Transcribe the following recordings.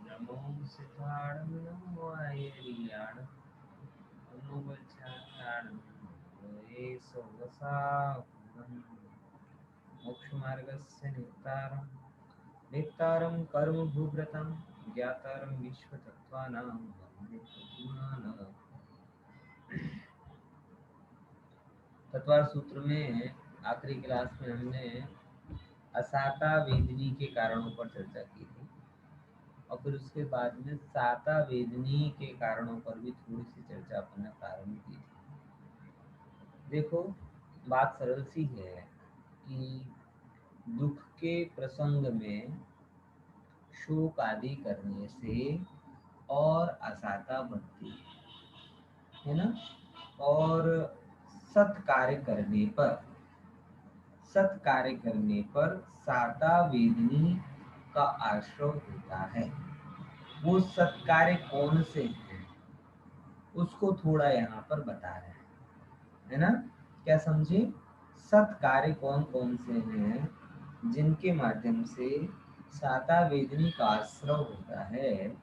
नमो सिद्धार्थ नमो आयरियाण नमो बचाण ये सोवसा मोक्ष मार्गस्य नेतारं कर्म भूव्रतं ज्ञातारं विश्वतत्त्वानां वन्दे तत्त्वज्ञानं। तत्वार सूत्र में आखिरी क्लास में हमने असाता वेदनी के कारणों पर चर्चा की थी और फिर उसके बाद में साता वेदनी के कारणों पर भी थोड़ी सी चर्चा अपन ने प्रारंभ की थी। देखो, बात सरल सी है कि दुख के प्रसंग में शोक आदि करने से और असाता बनती है ना, और सत्कार्य करने पर साता वेदनी का आश्रय होता है। वो सत्कार्य कौन से है उसको थोड़ा यहाँ पर बता रहे हैं, है ना। क्या समझे? सत्कार्य कौन कौन से हैं जिनके माध्यम से साता वेदनी का आश्रय होता है,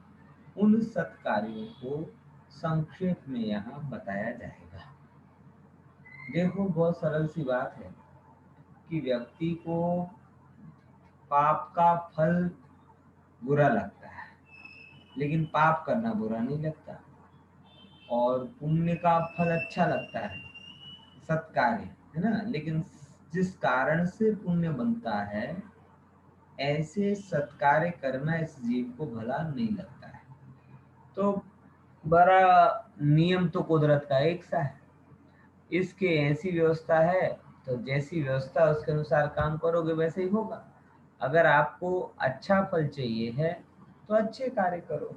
उन सत्कार्यों को संक्षेप में यहाँ बताया जाएगा। देखो, बहुत सरल सी बात है कि व्यक्ति को पाप का फल बुरा लगता है, लेकिन पाप करना बुरा नहीं लगता, और पुण्य का फल अच्छा लगता है, सत्कार्य, है ना। लेकिन जिस कारण से पुण्य बनता है, ऐसे सत्कार्य करना इस जीव को भला नहीं लगता है। तो बड़ा नियम तो कुदरत का एक सा है, इसके ऐसी व्यवस्था है तो जैसी व्यवस्था उसके अनुसार काम करोगे वैसे ही होगा। अगर आपको अच्छा फल चाहिए है तो अच्छे कार्य करो,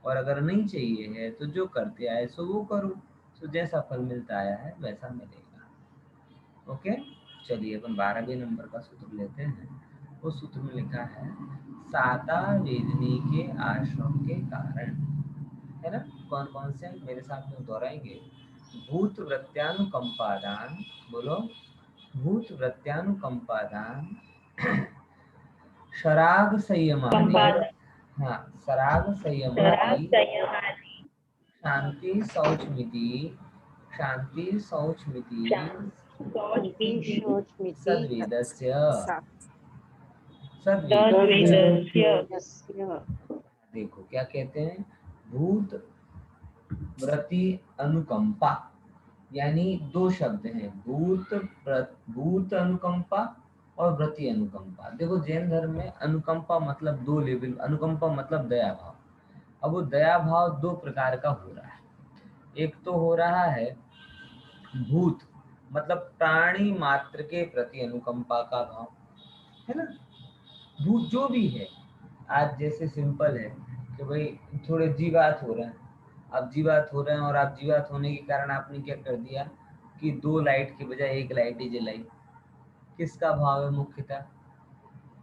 और अगर नहीं चाहिए है तो जो करते आए सो वो करो, तो जैसा फल मिलता आया है वैसा मिलेगा। ओके, चलिए अपन 12वें नंबर का सूत्र लेते हैं। उस सूत्र में लिखा है साता वेदनी के आश्रम के कारण, है ना। कौन कौन से मेरे साथ में दोहराएंगे? भूत वृत्त्यानुकंपादान, बोलो। भूत वृत्त्यानुकंपादान, शराग संयमादि, हाँ, सराग संयमादि, शांति शौचमिति सद्वेदस्य देखो क्या कहते हैं, भूत व्रति अनुकंपा, यानी दो शब्द हैं, भूत अनुकंपा और व्रति अनुकंपा। देखो, जैन धर्म में अनुकंपा मतलब दो लेवल, अनुकंपा मतलब दया भाव। अब वो दया भाव दो प्रकार का हो रहा है। एक तो हो रहा है भूत, मतलब प्राणी मात्र के प्रति अनुकंपा का भाव, है ना। भूत जो भी है, आज जैसे सिंपल है कि भाई थोड़े जीवात हो रहे हैं, आप जीवात हो रहे हैं और आप जीवात होने के कारण आपने क्या कर दिया कि दो लाइट की बजाय एक लाइट ही जलाई। किसका भाव है? मुख्यतः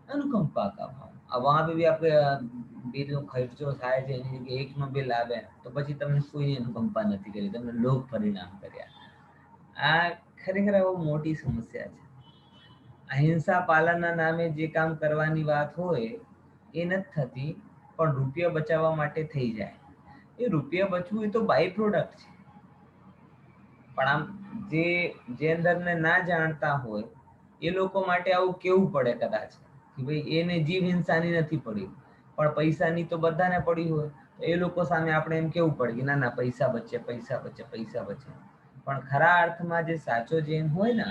अनुकंपा का भाव। अब वहां पे भी आपके બીજો ખર્ચો થાય છે એની જગ્યાએ એકનો બિલ આવે તો પછી તમને કોઈ અનુકંપા નથી કરી, તમને લોભ પરિણામ કર્યા। આ ખરેખર બહુ મોટી સમસ્યા છે। અહિંસા પાલનના નામે જે કામ કરવાની વાત હોય એ નથી થતી, પણ રૂપિયા બચાવવા માટે થઈ જાય। એ રૂપિયા બચવું એ તો બાય પ્રોડક્ટ છે, પણ આમ જે જેન્ડરને ના જાણતા હોય એ લોકો માટે આવું કેવું પડે કદાચ કે ભાઈ એને જીવ હિંસાની નથી પડી, પણ પૈસાની તો બધાને પડી હોય, તો એ લોકો સામે આપણે એમ કેવું પડે કે ના ના પૈસા બચે પૈસા બચે પૈસા બચે। પણ ખરા અર્થમાં જે સાચો જૈન હોય ને,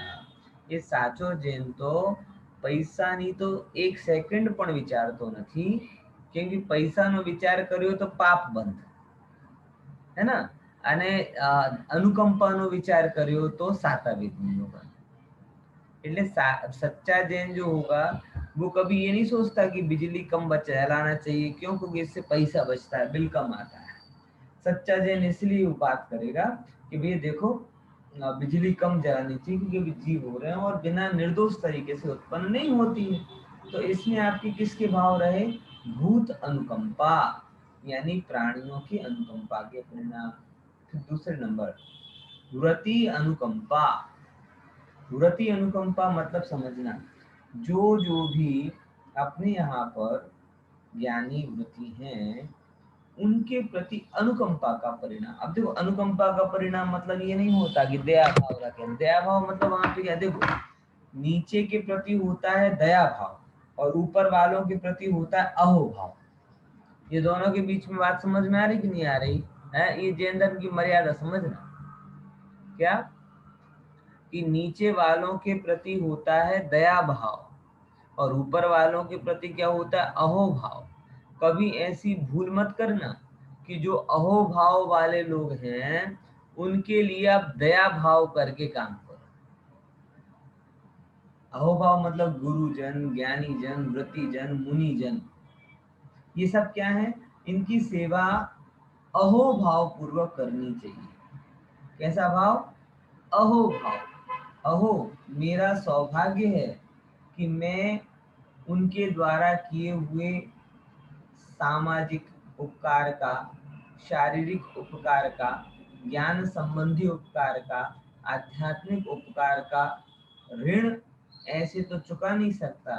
એ સાચો જૈન તો પૈસાની તો એક સેકન્ડ પણ વિચારતો નથી, કેમ કે પૈસાનો વિચાર કર્યો તો પાપ બંધ, है ना। અને अनुकंपाનો विचार કર્યો तो साता वेदनी होगा। એટલે सच्चा जैन जो होगा वो कभी ये नहीं सोचता कि बिजली कम जलाना चाहिए, क्यों? क्योंकि इससे पैसा बचता है, बिल कम आता है। सच्चा जैन इसलिए बात करेगा कि भैया देखो, बिजली कम जलानी चाहिए क्योंकि जीव हो रहे हैं और बिना निर्दोष तरीके से उत्पन्न नहीं होती है। तो इसमें आपकी किसके भाव रहे? भूत अनुकंपा, यानी प्राणियों की अनुकंपा के परिणाम। फिर दूसरे नंबर, व्रति अनुकंपा। व्रति अनुकंपा मतलब समझना, जो भी अपने यहाँ पर ज्ञानी व्रति हैं उनके प्रति अनुकंपा का परिणाम। अब देखो, अनुकंपा का परिणाम मतलब ये नहीं होता कि दया भाव रखें। दया भाव मतलब वहां पे क्या, देखो नीचे के प्रति होता है दया भाव और ऊपर वालों के प्रति होता है अहो भाव। ये दोनों के बीच में बात समझ में आ रही कि नहीं आ रही है? ये जैन धर्म की मर्यादा समझना, क्या कि नीचे वालों के प्रति होता है दया भाव और ऊपर वालों के प्रति क्या होता है, अहो भाव। कभी ऐसी भूल मत करना कि जो अहो भाव वाले लोग हैं उनके लिए आप दया भाव करके काम करो। अहोभाव मतलब गुरुजन, ज्ञानी जन, व्रती जन, मुनि जन, ये सब क्या है, इनकी सेवा अहोभाव पूर्वक करनी चाहिए। कैसा भाव? अहोभाव। अहो, मेरा सौभाग्य है कि मैं उनके द्वारा किए हुए सामाजिक उपकार का, शारीरिक उपकार का, ज्ञान संबंधी उपकार का, आध्यात्मिक उपकार का ऋण ऐसे तो चुका नहीं सकता,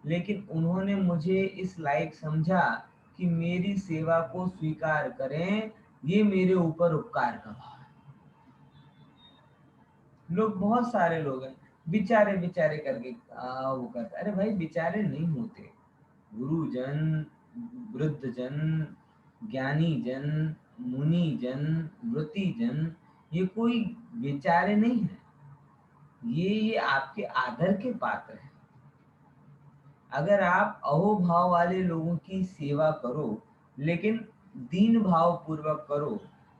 लेकिन उन्होंने मुझे इस लायक समझा कि मेरी सेवा को स्वीकार करें, ये मेरे ऊपर उपकार का भाव है। लोग, बहुत सारे लोग हैं बेचारे बेचारे करके वो करते, अरे भाई बेचारे नहीं होते। गुरुजन, वृद्धजन, ज्ञानी जन, मुनि जन, व्रती जन, ये कोई बेचारे नहीं है। ये आपके आदर के पात्र हैं। अगर आप अहोभाव वाले लोगों की सेवा करो लेकिन दीन भाव पूर्वक करो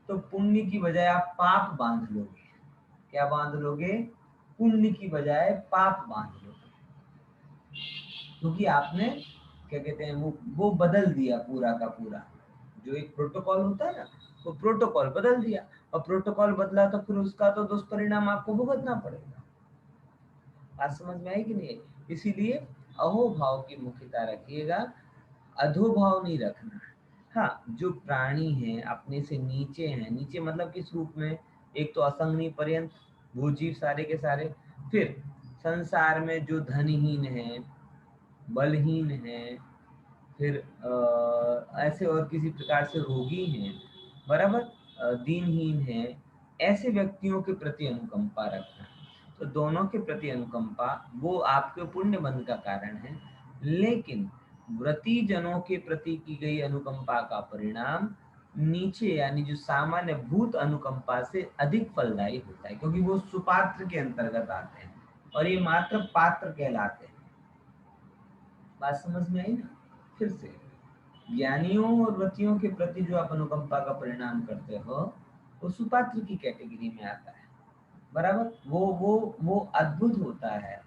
तो पुण्य की बजाय आप पाप बांध लोगे। क्या बांध लोगे? पुण्य की बजाय पाप बांध लोगे, क्योंकि आपने क्या कहते हैं वो बदल दिया पूरा का पूरा। जो एक प्रोटोकॉल होता है ना, वो प्रोटोकॉल बदल दिया, और प्रोटोकॉल बदला तो फिर उसका तो दुष्परिणाम आपको भुगतना पड़ेगा। बात समझ में आई कि नहीं? इसीलिए अहोभाव की मुख्यता रखिएगा, अधोभाव नहीं रखना है। हाँ, जो प्राणी हैं अपने से नीचे हैं, नीचे मतलब किस रूप में, एक तो असंगनी पर्यंत वो जीव सारे के सारे, फिर संसार में जो धनहीन है, बलहीन है, फिर ऐसे और किसी प्रकार से रोगी हैं, बराबर, दीनहीन है, ऐसे व्यक्तियों के प्रति अनुकंपा रखना। तो दोनों के प्रति अनुकंपा वो आपके पुण्य बंध का कारण है, लेकिन व्रती जनों के प्रति की गई अनुकंपा का परिणाम नीचे यानी जो सामान्य भूत अनुकंपा से अधिक फलदायी होता है, क्योंकि वो सुपात्र के अंतर्गत आते हैं और ये मात्र पात्र कहलाते हैं। बात समझ में आई ना? फिर से, ज्ञानियों और व्रतियों के प्रति जो आप अनुकंपा का परिणाम करते हो वो सुपात्र की कैटेगरी में आता है, बराबर। वो अद्भुत होता है,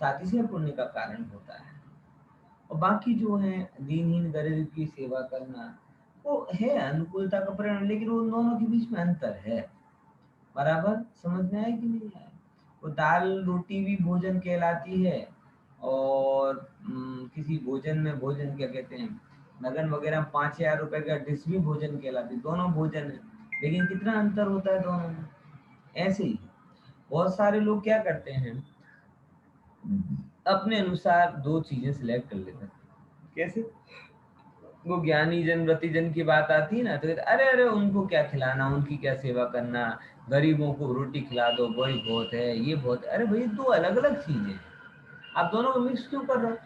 साथ ही से पुण्य का कारण होता है। और बाकी जो है दीनहीन गरीब की सेवा करना, वो है अनुकूलता का परिणाम, लेकिन उन दोनों के बीच में अंतर है। बराबर समझ में आया कि नहीं आया? वो दाल रोटी भी भोजन कहलाती है, और किसी भोजन में, भोजन क्या कहते हैं, लगन वगैरह 5,000 रुपए का डिश भी भोजन कहलाती है। दोनों भोजन है, लेकिन कितना अंतर होता है दोनों में। ऐसे ही बहुत सारे लोग क्या करते हैं, अपने अनुसार दो चीजें सिलेक्ट कर लेते हैं। कैसे? वो ज्ञानी जन, व्रती जन की बात आती है ना, तो कहते अरे अरे उनको क्या खिलाना, उनकी क्या सेवा करना, गरीबों को रोटी खिला दो, वही बहुत है, ये बहुत है। अरे भाई, दो अलग अलग चीजें, आप दोनों को मिक्स क्यों कर रहे हो?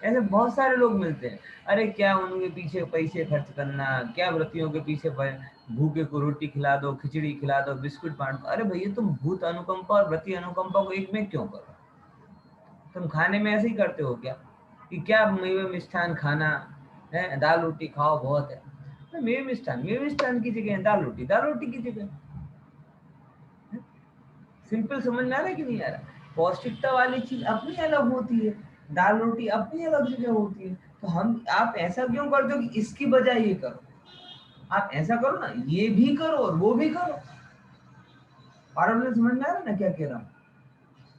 ऐसे बहुत सारे लोग मिलते हैं, अरे क्या उनके पीछे पैसे खर्च करना, क्या व्रतियों के पीछे भूखे को रोटी खिला दो, खिचड़ी खिला दो, बिस्कुट बांट दो। अरे भैया, तुम भूत अनुकंपा और व्रती अनुकंपा को एक में क्यों करो? तुम खाने में ऐसे ही करते हो क्या कि क्या मेवे मिष्ठान खाना है, दाल रोटी खाओ बहुत है? मेवे मिष्ठान की जगह दाल रोटी की जगह। सिंपल समझ में आ रहा है कि नहीं आ रहा? पौष्टिकता वाली चीज अपनी अलग होती है, दाल रोटी अपनी अलग जगह होती है। तो आप ऐसा क्यों करते हो कि इसकी बजाय ये करो? आप ऐसा करो ना, ये भी करो और वो भी करो। और आपने समझ में आ रहा है ना क्या कह रहा हूँ?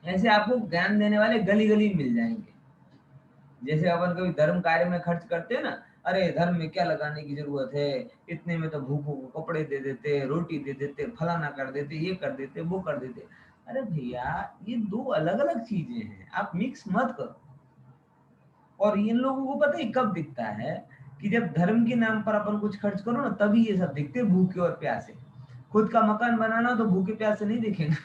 ऐसे आपको ज्ञान देने वाले गली गली मिल जाएंगे। जैसे अपन कभी धर्म कार्य में खर्च करते हैं ना, अरे धर्म में क्या लगाने की जरूरत है, इतने में तो भूखों को कपड़े दे देते, रोटी दे देते, फलाना कर देते, ये कर देते, वो कर देते। अरे भैया ये दो अलग अलग चीजें हैं, आप मिक्स मत करो। और इन लोगों को पता है कब दिखता है कि जब धर्म के नाम पर अपन कुछ खर्च करो ना, तभी ये सब दिखते हैं, भूखे और प्यासे। खुद का मकान बनाना तो भूखे प्यासे नहीं दिखेगा।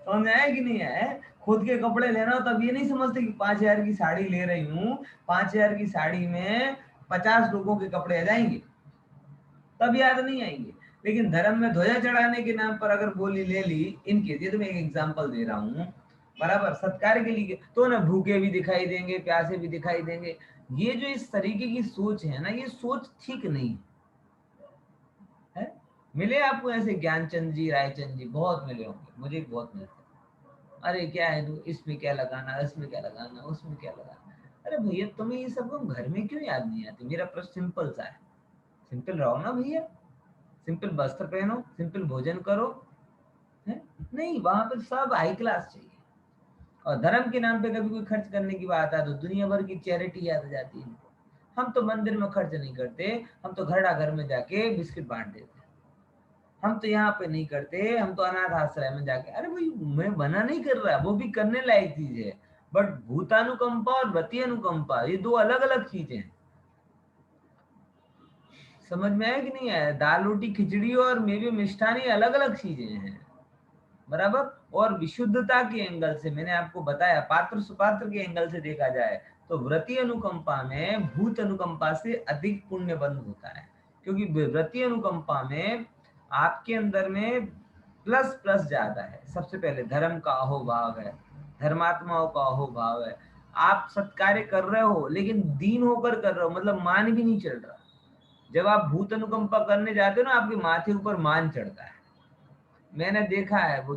समझ आया कि नहीं है? खुद के कपड़े लेना हो तब ये नहीं समझते कि 5,000 की साड़ी ले रही हूँ, 5,000 की साड़ी में 50 लोगों के कपड़े आ जाएंगे, तब याद नहीं आएंगे। लेकिन धर्म में ध्वजा चढ़ाने के नाम पर अगर बोली ले ली, इनके ये तो मैं एक एग्जांपल दे रहा हूँ, बराबर सत्कार के लिए, तो ना भूखे भी दिखाई देंगे, प्यासे भी दिखाई देंगे। ये जो इस तरीके की सोच है ना, ये सोच ठीक नहीं है। मिले आपको ऐसे ज्ञानचंद जी, रायचंद जी, बहुत मिले होंगे, मुझे बहुत मिलते हैं। अरे क्या है तू, इसमें क्या लगाना, इसमें क्या लगाना, उसमें क्या लगाना। अरे भैया तुम्हें ये सब घर में क्यों याद नहीं आती? मेरा प्रश्न सिंपल सा है, सिंपल रहो ना भैया, सिंपल वस्त्र पहनो, सिंपल भोजन करो, है? नहीं, वहां पर सब हाई क्लास चाहिए। और धर्म के नाम पे कभी कोई खर्च करने की बात आए तो दुनिया भर की चैरिटी याद आ जाती है इनको। हम तो मंदिर में खर्च नहीं करते, हम तो घड़ा घर में जाके बिस्किट बांट देते हैं। हम तो यहाँ पे नहीं करते, हम तो अनाथ आश्रय में जाके। अरे भाई मैं मना नहीं कर रहा, वो भी करने लायक चीज है, बट भूतानुकंपा और व्रती अनुकंपा ये दो अलग अलग चीजें हैं। समझ में आया कि नहीं आया? दाल रोटी खिचड़ी और मेवे मिष्ठान ये अलग अलग चीजें हैं, बराबर। और विशुद्धता के एंगल से मैंने आपको बताया, पात्र सुपात्र के एंगल से देखा जाए तो व्रती अनुकंपा में भूत अनुकंपा से अधिक पुण्य बंध होता है। क्योंकि व्रती अनुकंपा में आपके अंदर में प्लस प्लस ज्यादा है। सबसे पहले धर्म का अहोभाव है, धर्मात्माओं का अहोभाव है। आप सत्कार्य कर रहे हो लेकिन दीन होकर कर रहे हो, मतलब मान भी नहीं चढ़ रहा। जब आप भूत अनुकंपा करने जाते हो ना, आपके माथे ऊपर मान चढ़ता है। मैंने देखा है, वो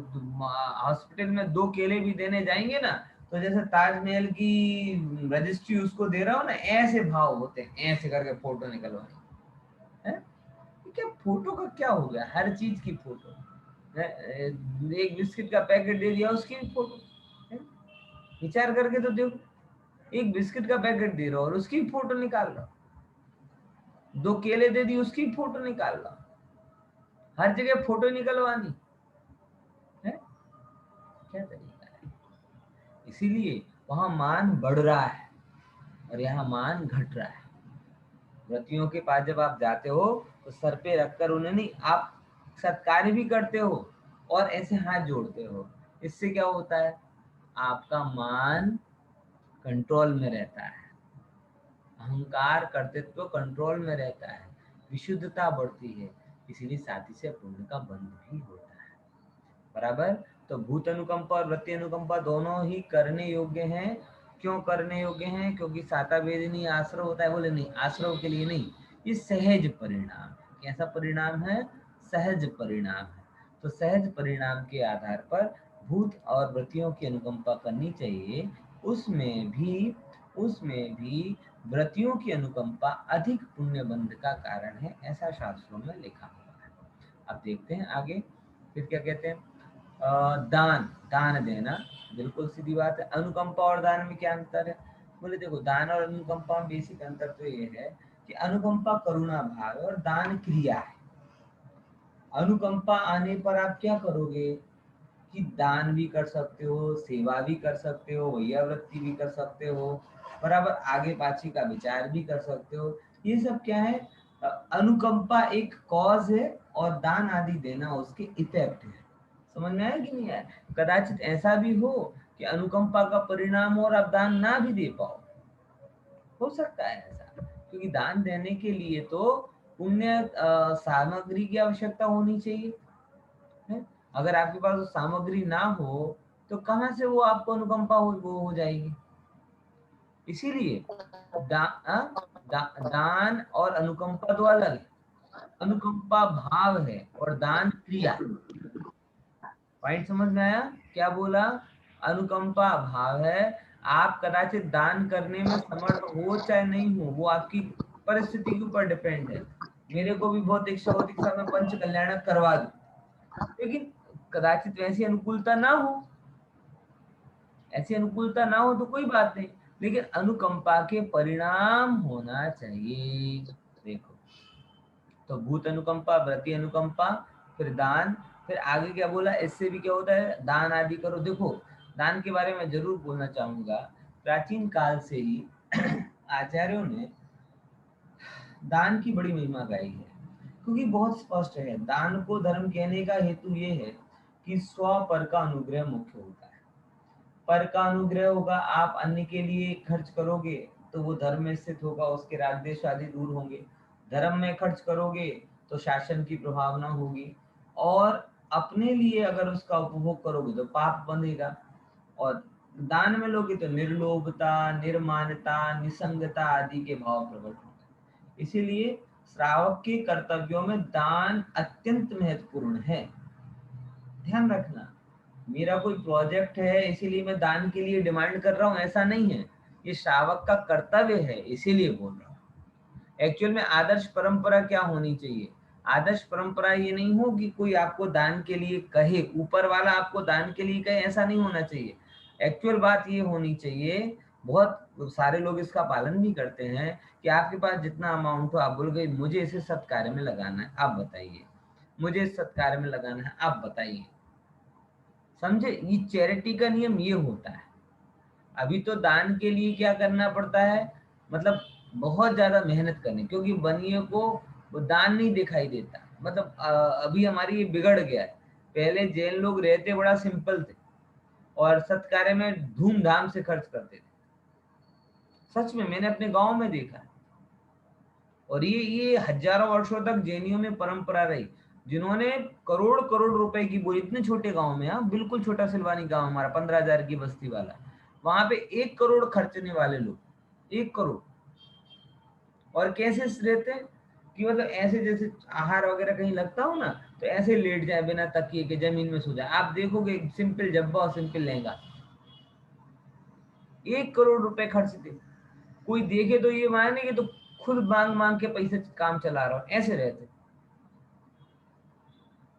हॉस्पिटल में 2 केले भी देने जाएंगे ना, तो जैसे ताजमहल की रजिस्ट्री उसको दे रहा हो ना, ऐसे भाव होते हैं, ऐसे करके फोटो निकलवानी है। क्या फोटो का क्या हो गया? हर चीज की फोटो है। एक बिस्किट का पैकेट दे दिया, उसकी भी फोटो है। विचार करके तो देखो, एक बिस्किट का पैकेट दे रहा हो और उसकी फोटो निकाल रहा, 2 केले दे दी उसकी फोटो निकाल रहा, हर जगह फोटो निकलवानी है। क्या तरीका है? इसीलिए वहां मान बढ़ रहा है और यहाँ मान घट रहा है। व्रतियों के पास जब आप जाते हो तो सर पे रखकर उन्हें नहीं, आप सत्कार भी करते हो और ऐसे हाथ जोड़ते हो। इससे क्या होता है? आपका मान कंट्रोल में रहता है, अहंकार कर्तृत्व कंट्रोल में रहता है, विशुद्धता बढ़ती है। इसीलिए साथी से पुण्य का बंध भी होता है, बराबर। तो भूत अनुकंपा और वृत्ति अनुकंपा दोनों ही करने योग्य हैं। क्यों करने योग्य हैं? क्योंकि साता वेदनी आश्रय होता है। बोले नहीं, आश्रय के लिए नहीं, ये सहज परिणाम है। कैसा परिणाम है? सहज परिणाम है। तो सहज परिणाम के आधार पर भूत और वृत्तियों की अनुकंपा करनी चाहिए। उसमें भी वृत्तियों की अनुकंपा अधिक पुण्य बंध का कारण है, ऐसा शास्त्रों में लिखा हुआ है। अब देखते हैं आगे, फिर क्या कहते हैं। दान, दान देना, बिल्कुल सीधी बात है। अनुकंपा और दान में क्या अंतर है? बोले देखो, दान और अनुकंपा में बेसिक अंतर तो ये है कि अनुकंपा करुणा भाव है और दान क्रिया है। अनुकंपा आने पर आप क्या करोगे कि दान भी कर सकते हो, सेवा भी कर सकते हो, वैयावृत्ति भी कर सकते हो, बराबर, आगे पाछे का विचार भी कर सकते हो। ये सब क्या है? अनुकंपा एक कॉज है और दान आदि देना उसके इफेक्ट है। समझ में आया कि नहीं आया? कदाचित ऐसा भी हो कि अनुकंपा का परिणाम हो और आप दान ना भी दे पाओ, हो सकता है ऐसा। क्योंकि दान देने के लिए तो पुण्य सामग्री की आवश्यकता होनी चाहिए है। अगर आपके पास वो सामग्री ना हो तो कहाँ से वो आपको अनुकंपा वो हो जाएगी। इसीलिए दान और अनुकंपा दो अलग है। अनुकंपा भाव है और दान क्रिया। पॉइंट समझ में आया? क्या बोला? अनुकंपा भाव है, आप कदाचित दान करने में समर्थ हो चाहे नहीं हो, वो आपकी परिस्थिति के ऊपर डिपेंड है। मेरे को भी बहुत इच्छा होती कि मैं पंच कल्याणक करवा दूं, लेकिन कदाचित वैसी अनुकूलता ना हो। ऐसी अनुकूलता ना हो तो कोई बात नहीं, लेकिन अनुकंपा के परिणाम होना चाहिए। देखो, तो भूत अनुकंपा, व्रति अनुकंपा, फिर दान, फिर आगे क्या बोला, इससे भी क्या होता है, दान आदि करो। देखो, दान के बारे में जरूर बोलना चाहूंगा। प्राचीन काल से ही आचार्यों ने दान की बड़ी महिमा गाई है, क्योंकि बहुत स्पष्ट है, दान को धर्म कहने का हेतु ये है कि स्व पर का अनुग्रह मुख्य होता है। पर का अनुग्रह होगा, आप अन्य के लिए खर्च करोगे तो वो धर्म में स्थित होगा, उसके राग द्वेष आदि दूर होंगे। धर्म में खर्च करोगे तो शासन की प्रभावना होगी, और अपने लिए अगर उसका उपभोग करोगे तो पाप बंधेगा। और दान में लोगे तो निर्लोभता, निर्मानता, निसंगता आदि के भाव प्रकट होंगे। इसीलिए श्रावक के कर्तव्यों में दान अत्यंत महत्वपूर्ण है। ध्यान रखना, मेरा कोई प्रोजेक्ट है इसीलिए मैं दान के लिए डिमांड कर रहा हूँ, ऐसा नहीं है। ये श्रावक का कर्तव्य है, इसीलिए बोल रहा हूँ। एक्चुअल में आदर्श परंपरा क्या होनी चाहिए? आदर्श परंपरा ये नहीं हो कि कोई आपको दान के लिए कहे, ऊपर वाला आपको दान के लिए कहे, ऐसा नहीं होना चाहिए। एक्चुअल बात ये होनी चाहिए, बहुत सारे लोग इसका पालन भी करते हैं, कि आपके पास जितना अमाउंट हो आप बोल गए मुझे इसे सत्कार्य में लगाना है, आप बताइए, मुझे इस सत्कार्य में लगाना है, आप बताइए। समझे, ये चैरिटी का नियम ये होता है। अभी तो दान के लिए क्या करना पड़ता है, मतलब बहुत ज्यादा मेहनत करनी, क्योंकि बनिए को वो दान नहीं दिखाई देता। मतलब अभी हमारी ये बिगड़ गया है। पहले जैन लोग रहते बड़ा सिंपल थे, और सत्कार्य में धूमधाम से खर्च करते थे। सच में मैंने अपने गांव में देखा है। और ये हजारों वर्षों तक जैनियों में परंपरा रही, जिन्होंने करोड़ करोड़ रुपए की, वो इतने छोटे गांव में, हाँ बिल्कुल छोटा सिलवानी गांव हमारा, 15,000 की बस्ती वाला, वहां पे 1 करोड़ खर्चने वाले लोग, 1 करोड़। और कैसे रहते हैं कि मतलब ऐसे जैसे आहार वगैरह कहीं लगता हो ना, तो ऐसे लेट जाए बिना तकिए के, जमीन में सो जाए। आप देखोगे सिंपल जब्बा और सिंपल लहंगा, 1 करोड़ रुपए खर्च थे। कोई देखे तो ये माने कि तो खुद मांग मांग के पैसे काम चला रहा हो, ऐसे रहते।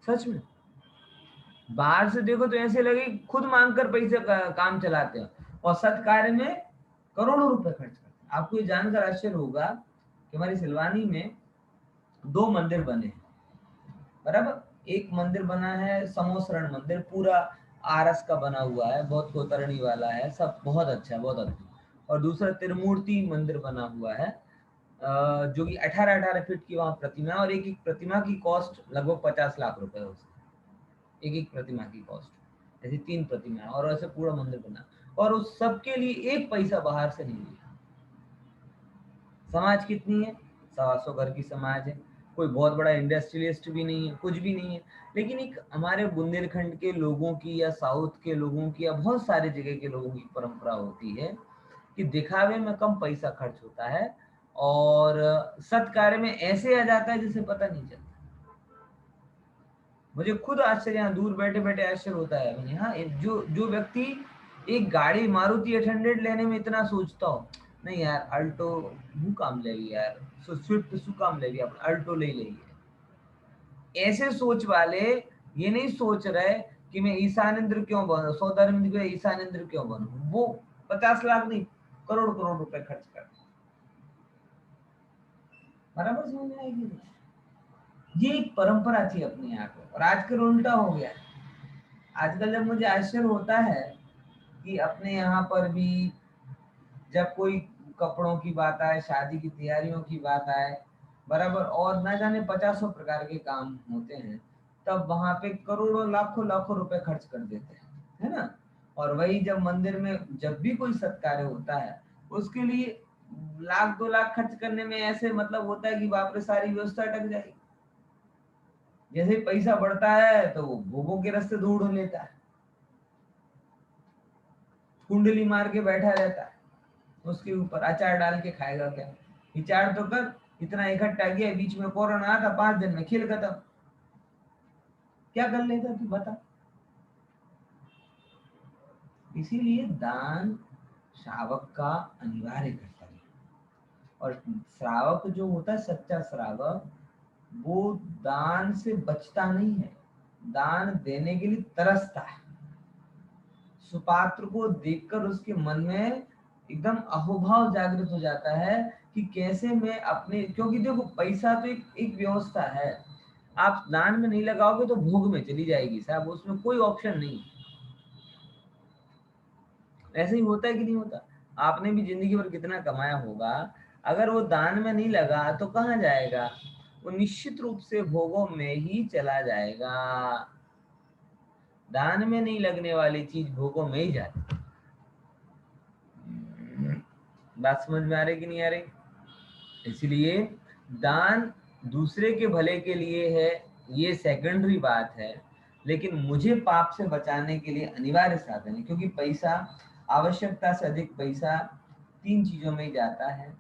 सच में, बाहर से देखो तो ऐसे लगे खुद मांग कर पैसे काम चलाते हैं, और सत्कार्य में करोड़ों रुपए खर्च करते हैं। आपको ये जानकर आश्चर्य होगा कि हमारी सिलवानी में 2 मंदिर बने हैं, बराबर। एक मंदिर बना है समोसरण मंदिर, पूरा आरस का बना हुआ है, बहुत कोतरणी वाला है, सब बहुत अच्छा है, बहुत अद्भुत। और दूसरा त्रिमूर्ति मंदिर बना हुआ है, जो कि 18-18 फीट की वहां प्रतिमा है, और एक एक प्रतिमा की कॉस्ट लगभग 50 लाख रुपए है उसकी, एक एक प्रतिमा की कॉस्ट। ऐसी 3 प्रतिमा है, और ऐसे पूरा मंदिर बना, और उस सब के लिए एक पैसा बाहर से नहीं लिया। समाज कितनी है, 125 घर की समाज है, कोई बहुत बड़ा इंडस्ट्रियलिस्ट भी नहीं है, कुछ भी नहीं है। लेकिन एक हमारे बुंदेलखंड के लोगों की, या साउथ के लोगों की, या बहुत सारे जगह के लोगों की परंपरा होती है कि दिखावे में कम पैसा खर्च होता है, और सत्कार्य में ऐसे आ जाता है जिसे पता नहीं चलता। मुझे खुद आश्चर्य, यहाँ दूर बैठे बैठे आश्चर्य होता है। मैंने, हाँ, जो जो व्यक्ति एक गाड़ी मारुति 800 लेने में इतना सोचता हो, नहीं यार अल्टो हूँ काम ले लिया यार, स्विफ्ट शू काम ले लिया, अल्टो ले लिया, ऐसे सोच वाले ये नहीं सोच रहे कि मैं ईशानेंद्र क्यों बनूं, सौधर्म के ईशानेंद्र क्यों बनूं, वो 50 लाख नहीं, करोड़ करोड़ रुपए खर्च कर। बराबर समझ में आएगी। ये एक परंपरा थी अपने यहाँ पे, और आजकल उल्टा हो गया है। आजकल जब मुझे आश्चर्य होता है कि अपने यहाँ पर भी जब कोई कपड़ों की बात आए, शादी की तैयारियों की बात आए, बराबर, और ना जाने 50 प्रकार के काम होते हैं, तब वहां पे करोड़ों लाखों लाखों रुपए खर्च कर देते हैं, है ना। और वही जब मंदिर में जब भी कोई सत्कार्य होता है, उसके लिए 1 लाख 2 लाख खर्च करने में ऐसे मतलब होता है कि बाप रे, सारी व्यवस्था अटक जाएगी। जैसे ही पैसा बढ़ता है तो वो भोगों के रास्ते ढूंढ लेता है, कुंडली मार के बैठा रहता है, उसके ऊपर अचार डाल के खाएगा क्या। विचार तो कर, इतना इकट्ठा किया, बीच में कोरोना आया था, 5 दिन में खेल खत्म, क्या कर लेता तू बता। इसीलिए दान श्रावक का अनिवार्य कर्तव्य है। और श्रावक जो होता है, सच्चा श्रावक, वो दान से बचता नहीं है, दान देने के लिए तरसता है। सुपात्र को देखकर उसके मन में एकदम अहोभाव जागृत हो जाता है कि कैसे मैं अपने, क्योंकि देखो पैसा तो एक व्यवस्था है, आप दान में नहीं लगाओगे तो भोग में चली जाएगी साहब, उसमें कोई ऑप्शन नहीं। ऐसे ही होता है कि नहीं होता? आपने भी जिंदगी भर कितना कमाया होगा, अगर वो दान में नहीं लगा तो कहाँ जाएगा? वो निश्चित रूप से भोगों में ही चला जाएगा। दान में नहीं लगने वाली चीज भोगों में ही जाती है। बात समझ में आ रही कि नहीं आ रही? इसलिए दान दूसरे के भले के लिए है, ये सेकेंडरी बात है, लेकिन मुझे पाप से बचाने के लिए अनिवार्य साधन है। क्योंकि पैसा, आवश्यकता से अधिक पैसा 3 चीजों में ही जाता है।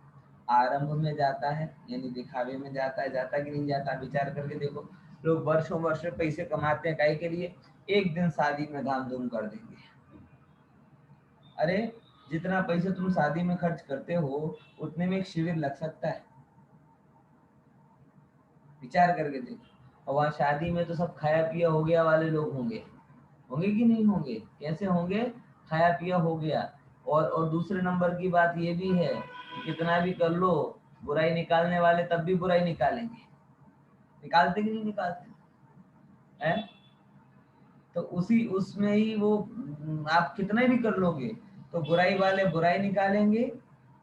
आरंभ में जाता है, यानी दिखावे में जाता है, जाता कि नहीं जाता? विचार करके देखो, लोग वर्षों वर्ष पैसे कमाते हैं काहे के लिए? एक दिन शादी में धाम धूम कर देंगे। अरे जितना पैसे तुम शादी में खर्च करते हो उतने में एक शिविर लग सकता है, विचार करके देखो। और वहाँ शादी में तो सब खाया पिया हो गया वाले लोग होंगे, होंगे कि नहीं होंगे? कैसे होंगे? खाया पिया हो गया। और दूसरे नंबर की बात ये भी है कि कितना भी कर लो, बुराई निकालने वाले तब भी बुराई निकालेंगे। निकालते कि नहीं निकालते हैं? तो उसी उसमें ही वो आप कितना भी कर लोगे तो बुराई वाले बुराई निकालेंगे,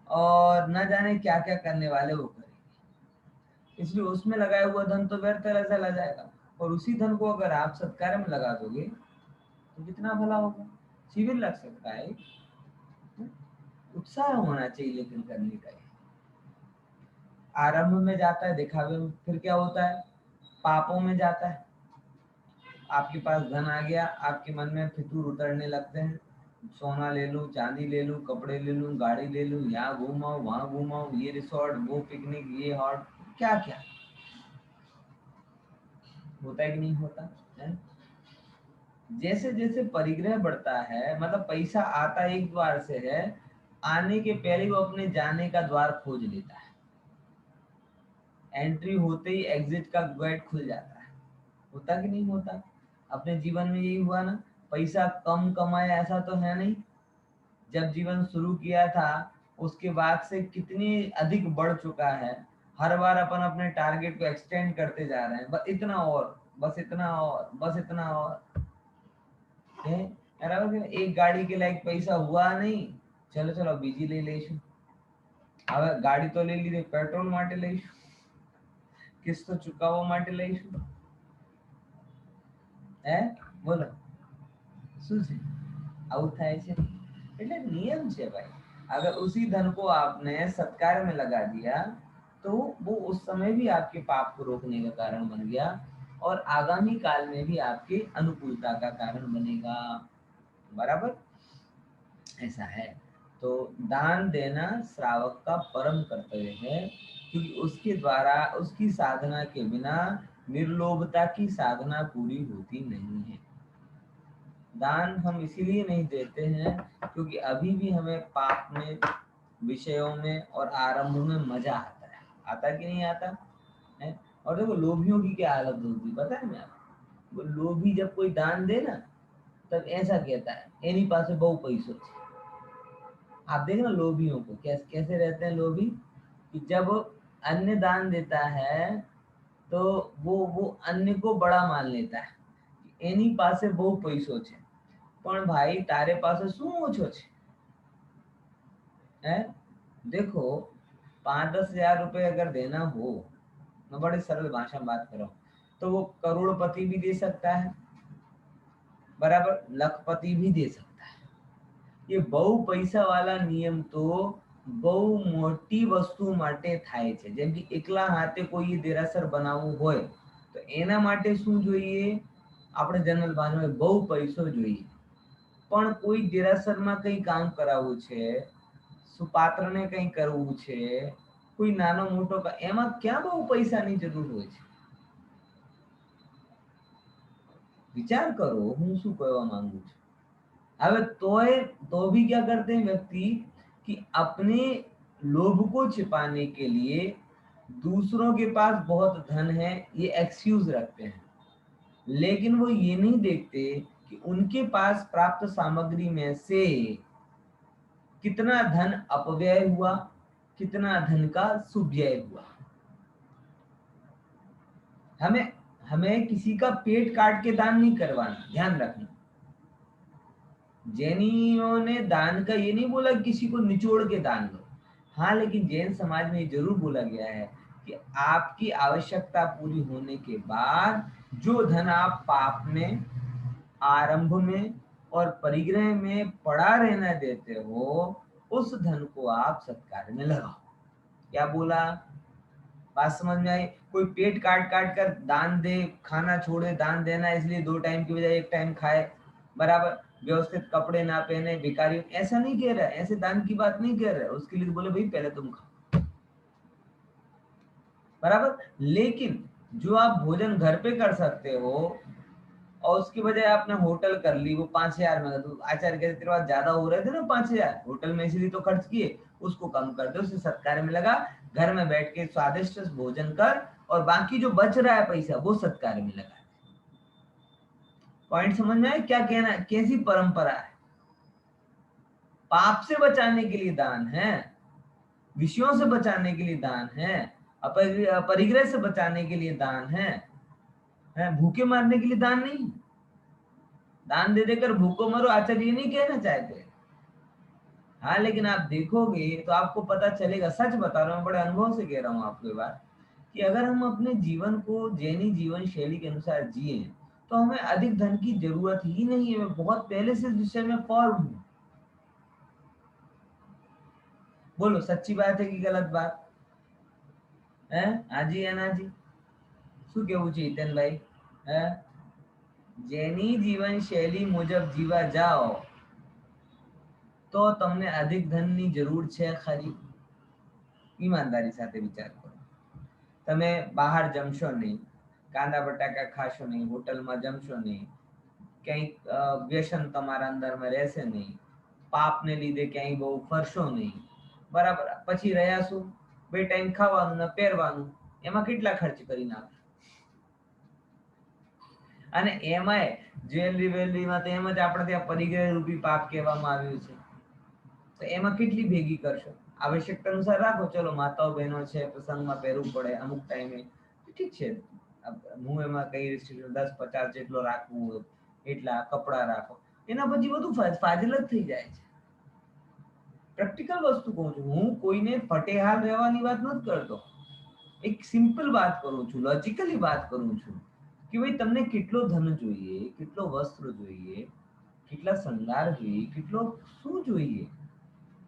और न जाने क्या क्या करने वाले वो करेंगे। इसलिए उसमें लगाया हुआ धन तो व्यर्थ चला जाएगा, और उसी धन को अगर आप सत्कार्य में लगा दोगे तो कितना भला होगा, शिविर लग सकता है। उत्साह होना चाहिए लेकिन करने का। आरंभ में जाता है, दिखावे में, फिर क्या होता है? पापों में जाता है। आपके पास धन आ गया, आपके मन में फितूर उतरने लगते हैं, सोना ले लूं, चांदी ले लूं, कपड़े ले लूं, गाड़ी ले लूं, यहाँ घूमाऊं वहां घूमाऊं, ये रिसोर्ट, वो पिकनिक, ये हॉट, क्या क्या होता है कि नहीं होता है? जैसे जैसे परिग्रह बढ़ता है, मतलब पैसा आता एक द्वार से है, आने के पहले वो अपने जाने का द्वार खोज लेता है। एंट्री होते ही एग्जिट का गेट खुल जाता है। होता कि नहीं होता? अपने जीवन में यही हुआ ना? पैसा कम कमाया ऐसा तो है नहीं, जब जीवन शुरू किया था उसके बाद से कितनी अधिक बढ़ चुका है। हर बार अपन अपने टारगेट को एक्सटेंड करते जा रहे हैं, बस इतना और, बस इतना और, बस इतना और है। एक गाड़ी के लायक पैसा हुआ नहीं, चलो चलो બીજી લઈ લઈશું। હવે ગાડી તો લઈ લીધી, પેટ્રોલ માટે લઈશું, કિસ્તો ચુકાવવા માટે લઈશું, હે? બોલો શું છે? આવું થાય છે એટલે નિયમ છે ભાઈ। अगर उसी धन को आपने सत्कार में लगा दिया तो वो उस समय भी आपके पाप को रोकने का कारण बन गया, और आगामी काल में भी आपकी अनुकूलता का कारण बनेगा। बराबर, ऐसा है। तो दान देना श्रावक का परम कर्तव्य है, क्योंकि उसके द्वारा, उसकी साधना के बिना निर्लोभता की साधना पूरी होती नहीं है। दान हम इसीलिए नहीं देते हैं क्योंकि अभी भी हमें पाप में, विषयों में और आरंभ में मजा आता है। आता कि नहीं आता है? और देखो लोभियों की क्या हालत होती है पता है मैं आपको? वो लोभी जब कोई दान दे ना, तब ऐसा कहता है एनी पास बहु पैसों छे। आप देखना लोभियों को कैसे कैसे रहते हैं लोभी, कि जब अन्य दान देता है तो वो अन्य को बड़ा मान लेता है। एनी पासे बहु पैसों छे, પણ ભાઈ તારે પાસે શું ઓછો છે? है? देखो 5-10 हजार रुपए अगर देना हो, मैं बड़े सरल भाषा में बात कर रहा हूँ, तो वो करोड़पति भी दे सकता है, बराबर लखपति भी दे सकता है। ये बहु पैसा वाला नियम तो બહુ મોટી વસ્તુ માટે થાય છે। જેમ કે એકલા હાથે કોઈ દેરાસર બનાવવું હોય તો એના માટે શું જોઈએ? આપણે જનરલ ભાષામાં બહુ પૈસો જોઈએ। પણ કોઈ દેરાસરમાં કંઈ કામ કરાવવું છે, સુપાત્રને કંઈ કરવું છે, કોઈ નાનો મોટો એમાં ક્યાં બહુ પૈસાની જરૂર હોય છે? વિચાર કરો હું શું કહેવા માંગુ છું। હવે तो भी क्या करते हैं व्यक्ति कि अपने लोभ को छिपाने के लिए दूसरों के पास बहुत धन है ये एक्सक्यूज रखते हैं, लेकिन वो ये नहीं देखते कि उनके पास प्राप्त सामग्री में से कितना धन अपव्यय हुआ, कितना धन का सुव्यय हुआ। हमें हमें किसी का पेट काट के दान नहीं करवाना, ध्यान रखना। जैनियों ने दान का ये नहीं बोला किसी को निचोड़ के दान दो। हाँ, लेकिन जैन समाज में ये जरूर बोला गया है कि आपकी आवश्यकता पूरी होने के बाद जो धन आप पाप में, आरंभ में और परिग्रह में पड़ा रहना देते हो, उस धन को आप सत्कार में लगाओ। क्या बोला? बात समझ में आई? कोई पेट काट काट कर दान दे, खाना छोड़े, दान देना इसलिए 2 टाइम की बजाय 1 टाइम खाए, बराबर व्यवस्थित कपड़े ना पहने, भिखारी, ऐसा नहीं कह रहा है, ऐसे दान की बात नहीं कर रहा है। उसके लिए बोले भाई पहले तुम खाओ, बराबर। लेकिन जो आप भोजन घर पे कर सकते हो और उसकी बजाय आपने होटल कर ली, वो 5,000 में, तो आचार्य कहते तेरे पास ज्यादा हो रहे थे ना 5,000, होटल में इसलिए तो खर्च किए, उसको कम कर दो, उसे सत्कार में लगा, घर में बैठ के स्वादिष्ट भोजन कर, और बाकी जो बच रहा है पैसा वो सत्कार में लगा। पॉइंट समझ में आए क्या कहना है? कैसी परंपरा है? पाप से बचाने के लिए दान है, विषयों से बचाने के लिए दान है, अपरिग्रह से बचाने के लिए दान है, भूखे मारने के लिए दान नहीं। दान दे देकर भूखो मरो, आचार्य ये नहीं कहना चाहते। हाँ, लेकिन आप देखोगे तो आपको पता चलेगा, सच बता रहा हूँ, बड़े अनुभव से कह रहा हूँ आपको ये बात, कि अगर हम अपने जीवन को जैनी जीवन शैली के अनुसार जिए तो हमें अधिक धन की जरूरत ही नहीं है। मैं बहुत पहले से इस विषय में फॉर्म हूँ। बोलो सच्ची बात है कि गलत बात है? हाँ जी है ना जी? શું કેવું છે હિતેનભાઈ? જેની જીવન શૈલી મુજબ જીવા જાઓ તો તમને અધિક ધનની જરૂર છે ખરી? ઈમાનદારી સાથે વિચાર કરો. તમે બહાર જમશો નહીં, કાંદા બટાકા ખાશો નહીં, હોટલમાં જમશો નહીં, ક્યાંય વ્યસન તમારા અંદરમાં રહેશે નહીં, પાપને લીધે ક્યાંય બહુ ફરશો નહીં, બરાબર. પછી રહ્યા શું? 2 ટાઈમ ખાવાનું ને પહેરવાનું, એમાં કેટલા ખર્ચ કરી નાખો? અને એમાંય જ્વેલરી વેલરીમાં તો એમ જ આપણે ત્યાં પરિગ્રહ રૂપી પાપ કહેવામાં આવ્યું છે, તો એમાં કેટલી ભેગી કરશો? આવશ્યકતા અનુસાર રાખો, ચલો માતાઓ બહેનો છે, પ્રસંગમાં પહેરવું પડે અમુક ટાઈમે, ઠીક છે, હું એમાં કઈ રિસ્ટ્રિક્શન 10-50 જેટલો રાખવું હોય એટલા કપડા રાખો, એના પછી બધું ફાજલ જ થઈ જાય છે. પ્રેક્ટિકલ વસ્તુ કહું છું હું, કોઈને ફટેહાલ રહેવાની વાત નથી કરતો, એક સિમ્પલ વાત કરું છું, લોજિકલી વાત કરું છું કે ભાઈ તમને કેટલો ધન જોઈએ, કેટલો વસ્ત્ર જોઈએ, કેટલા શણગાર જોઈએ, કેટલો શું જોઈએ,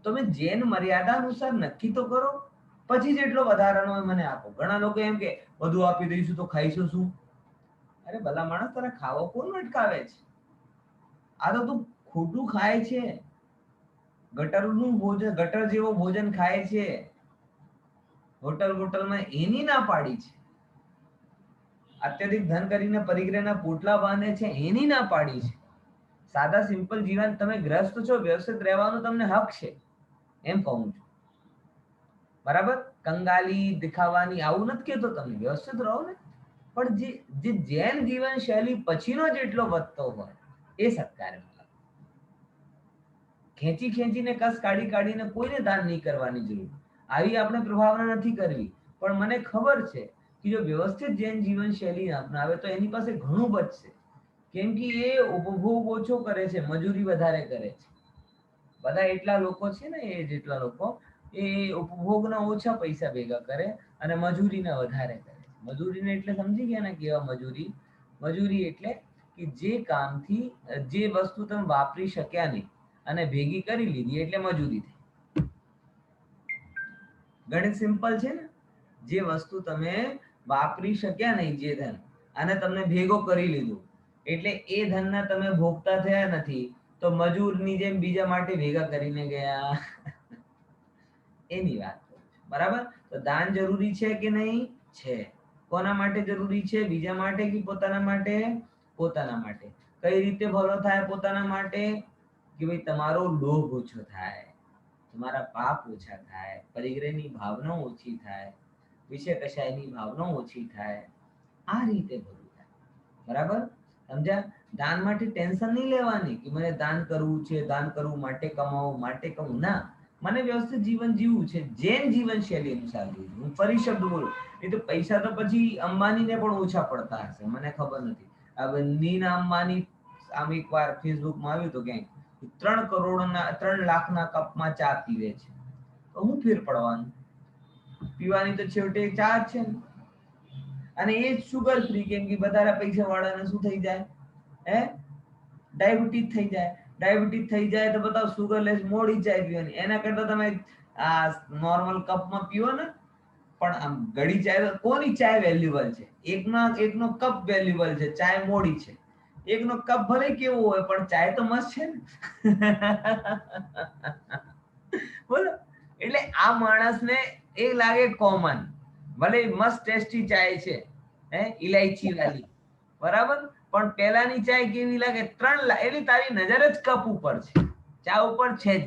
તમે જેન મર્યાદા અનુસાર નક્કી તો કરો, પછી જેટલો વધારાનો હોય મને આપો. ઘણા લોકો એમ કે બધું આપી દઈશું તો ખાઈશું શું? અરે ભલા માણસ, તને ખાવો કોણ અટકાવે છે? આ તો તું ખોટું ખાય છે, ગટરનું ભોજન, ગટર જેવો ભોજન ખાય છે, હોટલમાં એની ના પાડી છે, અત્યધિક ધન કરીને પરિગ્રહના પોટલા બાંધે છે એની ના પાડી છે. સાદા સિમ્પલ જીવન, તમે ગ્રસ્ત છો, વ્યવસ્થિત રહેવાનો તમને હક છે, એમ કહું છું, બરાબર. કંગાલી દેખાવાની આવું નથી કેતો, તમે વ્યવસ્થિત રહો ને, પણ જે જૈન જીવન શૈલી પછીનો જેટલો વધતો હોય એ સત્કાર. ખેંચી ખેંચીને કસ કાઢી કાઢીને કોઈને દાન નહીં કરવાની જરૂર, આવી આપણે પ્રભાવના નથી કરવી. પણ મને ખબર છે કે જો વ્યવસ્થિત જૈન જીવન શૈલી અપનાવે તો એની પાસે ઘણું બચશે, કેમ કે એ ઉપભોગ ઓછો કરે છે, મજૂરી વધારે કરે છે. બધા એટલા લોકો છે ને, એ જેટલા લોકો એ ઉપભોગના ઓછા પૈસા ભેગા કરે અને મજૂરીના વધારે કરે. મજૂરીને એટલે સમજી ગયા ને કેવા મજૂરી? મજૂરી એટલે કે જે કામથી જે વસ્તુ તમે વાપરી શક્યા નહીં અને ભેગી કરી લીધી એટલે મજૂરી થઈ. ગણિત સિમ્પલ છે ને, જે વસ્તુ તમે વાપરી શક્યા નહીં, જે ધન, અને તમને ભેગો કરી લીધું એટલે એ ધનના તમે ભોગતા થયા નથી, તો મજૂરની જેમ બીજા માટે ભેગા કરીને ગયા. એની વાત બરાબર. તો દાન જરૂરી છે કે નહીં? છે. કોના માટે જરૂરી છે? બીજા માટે કે પોતાના માટે? પોતાના માટે. કઈ રીતે ભલો થાય પોતાના માટે? કે ભાઈ તમારો લોભ ઓછો થાય, તમારા પાપ ઓછા થાય, પરિગ્રહની ભાવના ઓછી થાય, વિષય કશાયની ભાવના ઓછી થાય, આ રીતે ભલું થાય. બરાબર સમજ્યા? દાન માટે ટેન્શન નહીં લેવાની કે મને દાન કરવું છે, દાન કરવું માટે કમાવું માટે કમાવું, ના, મને વ્યવસ્થિત જીવન જીવવું છે, જૈન જીવન શૈલી અનુસાર જીવવું. હું ફરી શબ્દ બોલું, એ તો પૈસા તો પછી અંબાનીને પણ ઓછા પડતા હશે, મને ખબર નથી. હવે નીના અંબાની આમ એકવાર ફેસબુકમાં આવ્યું તો ક્યાંક 3 કપમાં ચા પીવે છે, તો હું ફેર પડવાનું? પીવાની તો છેવટે ચા જ છે ને. અને એ જ સુગર ફ્રી, કેમ કે વધારે પૈસા વાળાને શું થઈ જાય? હે, ડાયાબિટીસ થઈ જાય. ડાયાબિટીસ થઈ જાય તો બતાવો સુગરલેસ મોડી ચાય પીવાની. એના કરતા તમે આ નોર્મલ કપમાં પીવો ને, પણ આમ ઘડી ચાય તો કોની ચાય વેલ્યુબલ છે? એકનો કપ વેલ્યુબલ છે, ચાય મોડી છે. એકનો કપ ભલે કેવો હોય પણ ચાય તો મસ્ત છે ને. બોલો, એટલે આ માણસને એ લાગે કોમન, ભલે મસ્ત ટેસ્ટી ચાય છે, હે, ઇલાયચી વાળી, બરાબર, પણ પેલાની ચાય કેવી લાગે? એટલે તારી નજર જ કપ ઉપર છે, ચા ઉપર છે જ.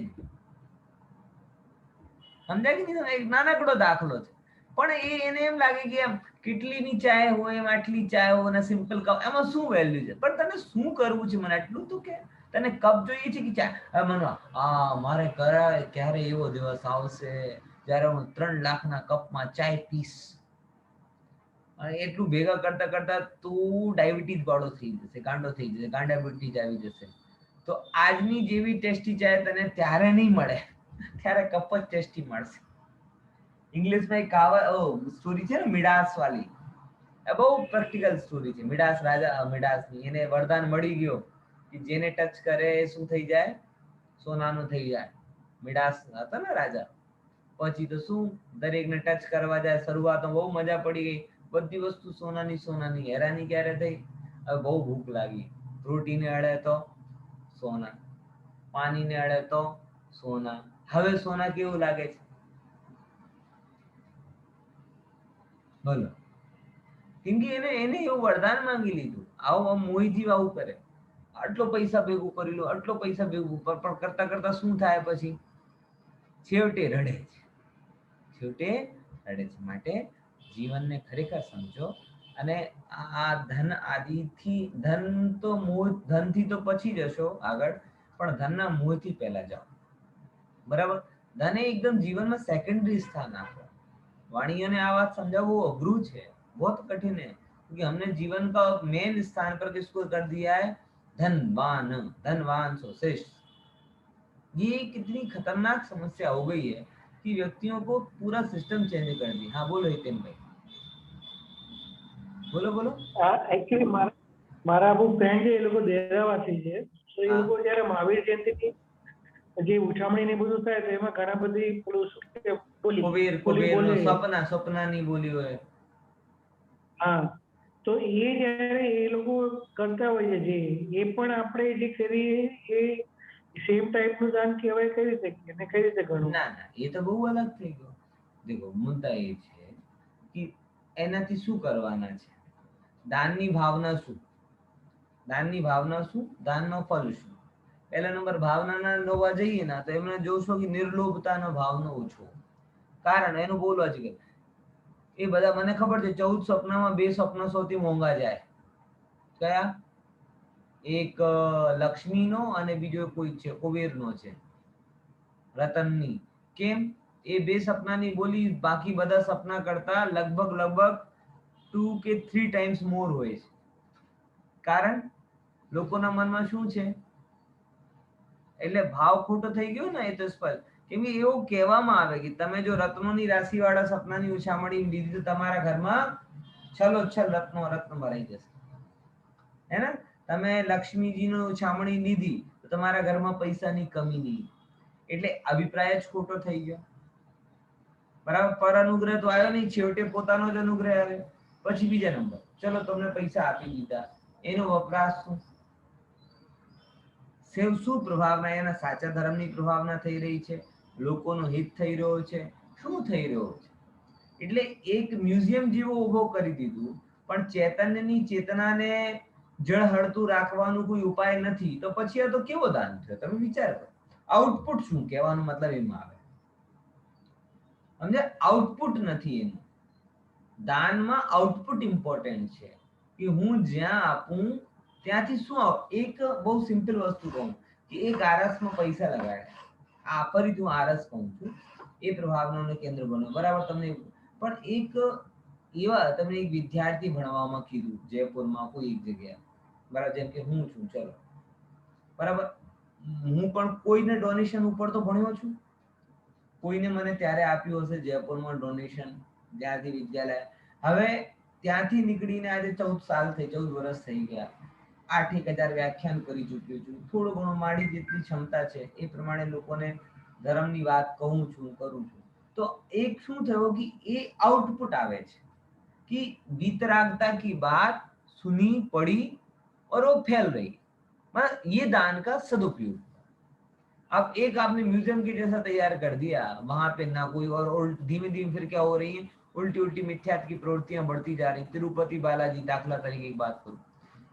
સમજાય કે નહીં? એક નાનકડો દાખલો છે, પણ એને એમ લાગે કે એમ કેટલીની ચાય હોય, એમ આટલી ચાય હોય અને સિમ્પલ કપ, એમાં શું વેલ્યુ છે? પણ તને શું કરવું છે મને આટલું તો કે, તને કપ જોઈએ છે કે ચા? મારે ક્યારે એવો દિવસ આવશે જ્યારે હું 3 લાખના કપમાં ચાય પીશ. એટલું ભેગા કરતા કરતા તું ડાયાબિટીસ વાળો થઈ જશે, ગાંડો થઈ જશે, ગાંડાબિટીસ આવી જશે. તો આજની જેવી ટેસ્ટી ચાય તને ત્યારે નહીં મળે, ત્યારે કપ જ ટેસ્ટી મળશે. ઇંગ્લિશમાં એક સ્ટોરી છે ને, મિડાસ વાળી, બહુ પ્રેક્ટિકલ સ્ટોરી છે. મિડાસની એને વરદાન મળી ગયો કે જેને ટચ કરે શું થઈ જાય? સોનાનું થઈ જાય. મિડાસ હતો ને રાજા. પછી તો શું, દરેકને ટચ કરવા જાય. શરૂઆતમાં બહુ મજા પડી ગઈ, બધી વસ્તુ સોનાની સોનાની. હેરાની ક્યારે થઈ? હવે બહુ ભૂખ લાગી. રોટીને અડે તો સોના, પાણીને અડે તો સોના. હવે સોના કેવું લાગે છે? બોલો. કેમ કે એને એવું વરદાન માંગી લીધું. આવું મોહિતજી આવું કરે, આટલો પૈસા ભેગું કરી લો, આટલો પૈસા ભેગું, પણ કરતા કરતા શું થાય પછી? છેવટે રડે છે. માટે જીવનને ખરેખર સમજો. અને આ ધનથી તો પછી જશો આગળ, પણ ધનના મોહથી પહેલા જાઓ. બરાબર? ધને એકદમ જીવનમાં સેકન્ડરી સ્થાન આપો. वाणियों ने आ बात समझाओ, वो अघरू है, बहुत कठिन है, क्योंकि हमने जीवन का मेन स्थान पर किसको कर दिया है? धनवान सो श्रेष्ठ. ये कितनी खतरनाक समस्या हो गई है कि व्यक्तियों को पूरा सिस्टम चेंज कर दिया. हाँ बोलो हितेन भाई, બોલો બોલો. એકચ્યુઅલી મારા અમુક ફ્રેન્ડ છે, એ લોકો દેરાવાસી છે, તો એ લોકો જયારે મહાવીર જયંતિની જે ઉજવણી ને બધું થાય તો એમાં ઘણા બધી સ્વપ્નાની બોલી હોય. હા, તો એ જયારે એ લોકો કરતા હોય છે, જે એ પણ આપણે જે કરીએ એ સેમ ટાઈપનું દાન કહેવાય? કઈ રીતે એને કઈ રીતે ગણવું? ના ના, એ તો બહુ અલગ થઈ ગયો. દેખો, મુદ્દા એ છે કે એનાથી શું કરવાના છે? દાનની ભાવના શું? દાનનો ફલ શું? પહેલા નંબર, ભાવનાના જોવા જઈએ ને તો એમને જોશો કે નિર્લોભતાનો ભાવનો ઓછો. કારણ એનું બોલવા છે કે એ બધા, મને ખબર છે 14 સ્વપ્નમાં 2 સ્વપ્ન સૌથી મોંઘા જાય. કયા? એક લક્ષ્મીનો અને બીજો કોઈ છે કુબેરનો છે, રતનની. કેમ? એ 2 સપનાની બોલી બાકી બધા સપના કરતા લગભગ 2 કે 3 ટાઈમ્સ મોર હોય છે. કારણ લોકોના મનમાં શું છે? એટલે ભાવ ખોટો થઈ ગયો ને, એ તો સ્પષ્ટ. કેમ કે એવું કહેવામાં આવે કે તમે જો રત્નોની રાશિવાળા સપનાની ઉછામણી લીધી તો તમારા ઘરમાં છલોછલ રત્ન ભરાઈ જશે. હે ને? તમે લક્ષ્મીજીનું ઉછામણી લીધી તો તમારા ઘરમાં પૈસાની કમી નહીં. એટલે અભિપ્રાય જ ખોટો થઈ ગયો. બરાબર? પર અનુગ્રહ તો આવ્યો નહીં, છેવટે પોતાનો જ અનુગ્રહ આવ્યો. પછી બીજા નંબર, ચલો તમને પૈસા આપી દીધા, એનો વપરાશ શું પ્રભાવના? એના સાચા ધર્મની પ્રભાવના થઈ રહી છે, લોકોનો હિત થઈ રહ્યો છે, શું થઈ રહ્યો છે? એટલે એક મ્યુઝિયમ જેવો ઉભો કરી દીધું, પણ ચૈતન્યની ચેતનાને જળહળતું રાખવાનું કોઈ ઉપાય નથી. તો પછી આ તો કેવો દાન થયો? તમે વિચાર કરો. આઉટપુટ શું? કહેવાનો મતલબ એમાં આવે, સમજે? આઉટપુટ નથી એનું. દાનમાં આઉટપુટ ઇમ્પોર્ટન્ટ છે કે હું જ્યાં આપું ત્યાંથી શું એક બહુ સિમ્પલ વસ્તુ કહું કે એક આરસમાં પૈસા લગાડ્યા, આ ફરીથી હું આરસ કહું છું, એ પ્રભાવનાનું કેન્દ્ર બનો, બરાબર. તમને પણ એક એવા તમને એક વિદ્યાર્થી ભણવામાં કીધું જયપુરમાં કોઈ એક જગ્યાએ, બરાબર, જેમ કે હું છું, ચલો બરાબર, હું પણ કોઈને ડોનેશન ઉપર તો ભણ્યો છું, કોઈને મને ત્યારે આપ્યું હશે જયપુરમાં ડોનેશન, જ્યાંથી વિદ્યાલય. હવે ત્યાંથી નીકળીને આજે 14 સાલ થઈ, 14 વર્ષ થઈ ગયા, 8,000 વ્યાખ્યાન કરી ચૂક્યો છું, થોડું ઘણું મારી જેટલી ક્ષમતા છે એ પ્રમાણે લોકોને ધર્મની વાત કહું છું, કરું છું. तो एक શું થયો कि ये आउटपुट आवे છે कि वितरागता की बात सुनी पड़ी और वो फैल रही, मतलब ये दान का सदुपयोग। अब एक आपने म्यूजियम की जैसा तैयार कर दिया, वहां पे ना कोई, और धीमे धीमे फिर क्या हो रही है, उल्टी उल्टी मिथ्यात्व की प्रवृत्तियां बढ़ती जा रही। तिरुपति बालाजी दाखला तरीके की बात करूं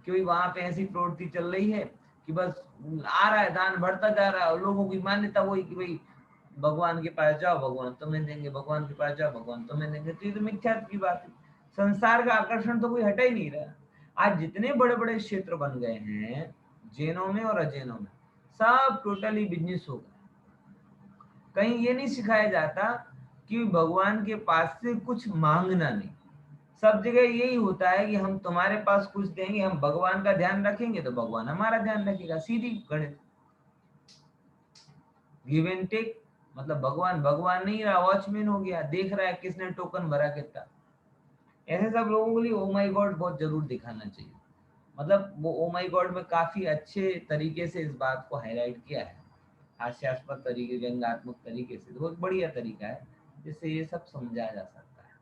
कि भाई वहां पे ऐसी प्रवृत्ति चल रही है कि बस आ रहा है, दान बढ़ता जा रहा है, लोगों की मान्यता वही कि भाई भगवान के पास जाओ, भगवान तुम्हें देंगे, भगवान के पास जाओ, भगवान तुम्हें देंगे। तो ये तो मिथ्यात्व की बात है, संसार का आकर्षण तो कोई हटा ही नहीं रहा। आज जितने बड़े बड़े क्षेत्र बन गए हैं जैनों में और अजैनों में, सब टोटली बिजनेस हो गया। कहीं ये नहीं सिखाया जाता कि भगवान के पास से कुछ मांगना नहीं, सब जगह यही होता है कि हम तुम्हारे पास कुछ देंगे, हम भगवान का ध्यान रखेंगे तो भगवान हमारा ध्यान रखेगा, सीधी गणित। गिव एंड टेक, मतलब भगवान भगवान नहीं रहा, वॉचमैन हो गया, देख रहा है किसने टोकन भरा कितना। ऐसे सब लोगों के लिए ओ माई गॉड बहुत जरूर दिखाना चाहिए। मतलब वो ओ माई गॉड में काफी अच्छे तरीके से इस बात को हाईलाइट किया है, हास्यास्पद तरीके, व्यंग्यात्मक तरीके से, तो बहुत बढ़िया तरीका है जिससे ये सब समझा जा सकता है,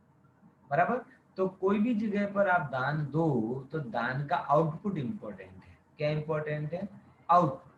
बराबर। तो कोई भी जगह पर आप दान दो तो दान का आउटपुट इंपॉर्टेंट है। क्या इंपॉर्टेंट है? आउटपुट।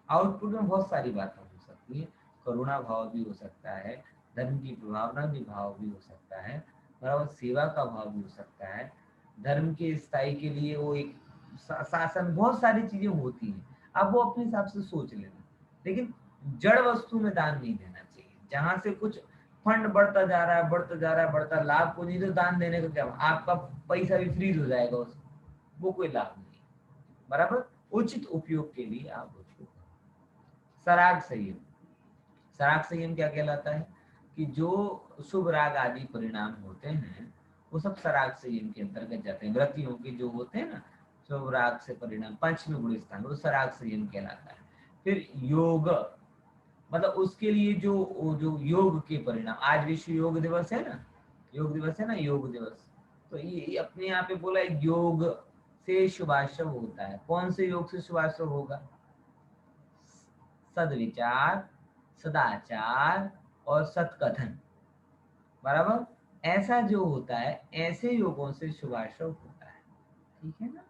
आउटपुट में बहुत सारी बातें हो सकती है, करुणा भाव भी हो सकता है, धर्म की भावना भी भाव भी हो सकता है, बराबर, सेवा का भाव भी हो सकता है, धर्म के स्थायी के लिए वो एक शासन, बहुत सारी चीजें होती हैं। आप वो अपने हिसाब से सोच लेना, लेकिन जड़ वस्तु में दान नहीं देना चाहिए। जहां से कुछ फंड बढ़ता जा रहा है, बढ़ता जा रहा है, बढ़ता, लाभ को नहीं, तो दान देने का क्या, आपका पैसा भी फ्रीज हो जाएगा उसमें, वो कोई लाभ नहीं, बराबर। उचित उपयोग के लिए आप उसको। सराग संयम, सराग संयम क्या कहलाता है कि जो शुभ राग आदि परिणाम होते हैं वो सब सराग संयम के अंतर्गत जाते हैं। व्रतियों के जो होते हैं ना शुभ राग से परिणाम, पंच में गुण स्थान, वो सराग संयम कहलाता है। फिर योग, मतलब उसके लिए जो योग के परिणाम, आज विश्व योग दिवस है ना, योग दिवस है ना, योग दिवस, तो ये अपने यहाँ पे बोला है योग से शुभाशुभ होता है। कौन से योग से शुभाशुभ होगा? सदविचार, सदाचार और सत्कथन, बराबर। ऐसा जो होता है, ऐसे योगों से शुभाशुभ होता है, ठीक है ना।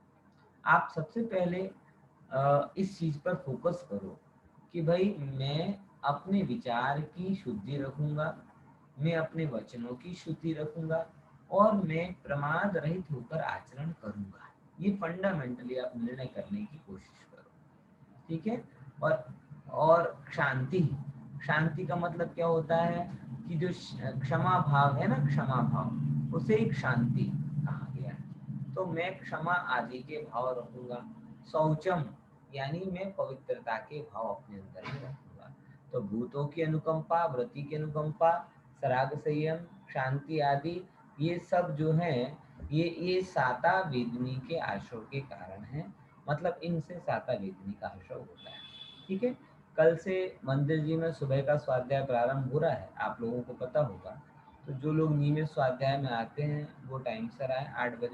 आप सबसे पहले इस चीज पर फोकस करो कि भाई मैं अपने विचार की शुद्धि रखूंगा, मैं अपने वचनों की शुद्धि रखूंगा, और मैं प्रमाद रहित होकर आचरण करूंगा। ये फंडामेंटली आप निर्णय करने की कोशिश करो, ठीक है। और शांति, शांति का मतलब क्या होता है कि जो क्षमा भाव है ना, क्षमा भाव, उसे एक शांति कहा गया है। तो मैं क्षमा आदि के भाव रखूंगा। शौचम, यानी मैं पवित्रता के भाव अपने अंदर में रखूंगा। तो भूतों की अनुकंपा, व्रति की अनुकंपा, सराग संयम, शांति आदि, ये सब जो है ये साता वेदनी के आश्रव के कारण है। मतलब इनसे साता वेदनी का आश्रव होता है, ठीक है। कल से मंदिर जी में सुबह का स्वाध्याय प्रारंभ हो रहा है, आप लोगों को पता होगा। तो जो लोग नियमित स्वाध्याय में आते हैं वो टाइम से आए, 8 बजे।